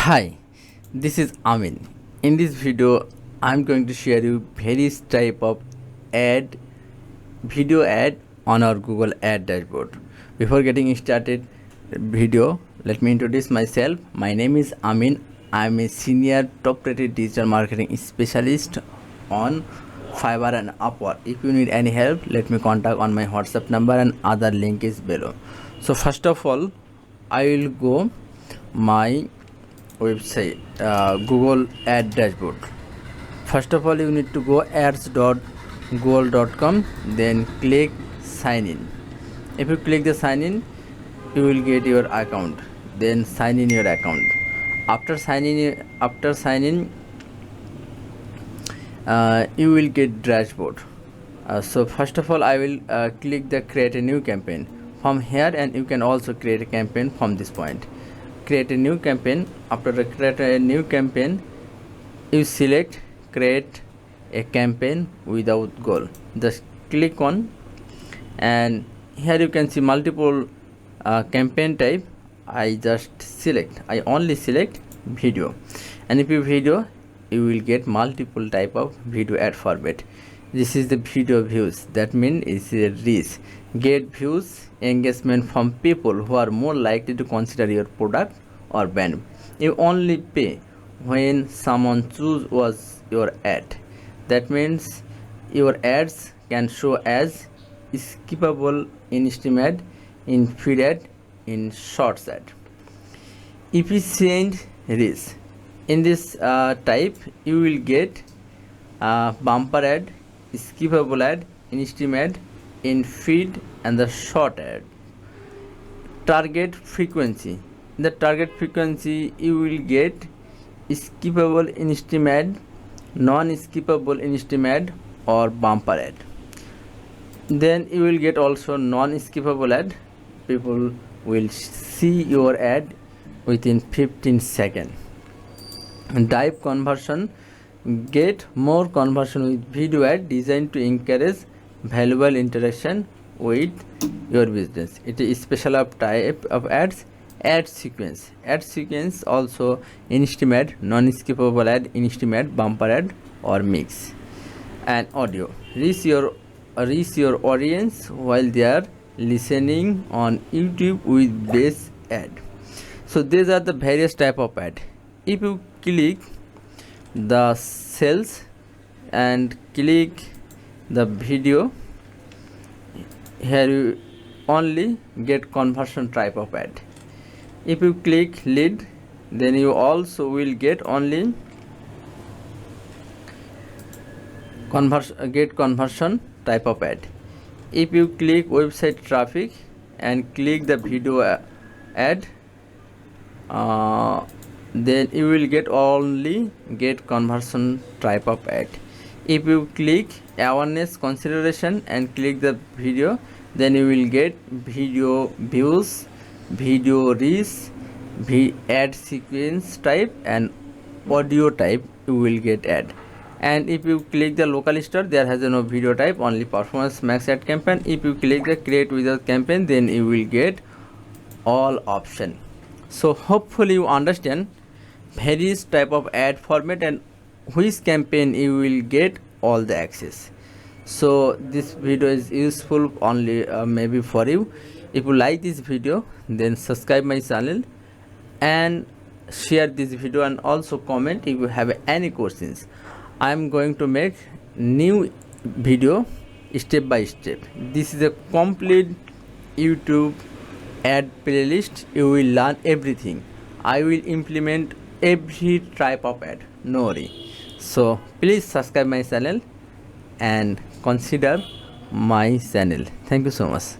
Hi, this is Amin. In this video, I'm going to share you various type of video ad on our Google Ad dashboard. Before getting started video, let me introduce myself. My name is Amin. I'm a senior top-rated digital marketing specialist on Fiverr and Upwork. If you need any help, let me contact on my WhatsApp number and other link is below. So first of all, I will go my website Google Ad dashboard. First of all, you need to go ads.google.com, then click sign in. If you click the sign in, you will get your account, then sign in your account. After signing you will get dashboard. So first of all, I will click the create a new campaign from here, and you can also create a campaign from this point. Create a new campaign. After create a new campaign, you select create a campaign without goal. Just click on, and here you can see multiple campaign type. I only select video, and if you video, you will get multiple type of video ad format. This is the video views, that means it's a reach. Get views, engagement from people who are more likely to consider your product or brand. You only pay when someone choose was your ad. That means your ads can show as skippable in stream ad, in feed ad, in shorts ad. If you change reach, in this type you will get bumper ad, skippable ad, in stream ad, in feed, and the short ad. Target frequency. In the target frequency, you will get skippable in stream ad, non-skippable in stream ad, or bumper ad. Then you will get also non-skippable ad. People will see your ad within 15 seconds. Type conversion. Get more conversion with video ad designed to encourage valuable interaction with your business. It is special of type of ads. Ad sequence. Ad sequence also in stream ad, non-skippable ad, in stream ad, bumper ad, or mix. And audio. Reach your audience while they are listening on YouTube with base ad. So these are the various type of ad. If you click the cells and click the video, here you only get conversion type of ad. If you click lead, then you also will get only conversion type of ad. If you click website traffic and click the video ad, then you will get only conversion type of ad. If you click awareness consideration and click the video, then you will get video views, video reach, ad sequence type, and audio type you will get ad. And if you click the local store, there has no video type, only performance max ad campaign. If you click the create without campaign, then you will get all option. So hopefully you understand various type of ad format and which campaign you will get all the access. So this video is useful only maybe for you. If you like this video, then subscribe my channel and share this video, and also comment if you have any questions. I am going to make new video step by step. This is a complete YouTube ad playlist. You will learn everything. I will implement every type of ad, no worry. So please subscribe my channel and consider my channel. Thank you so much.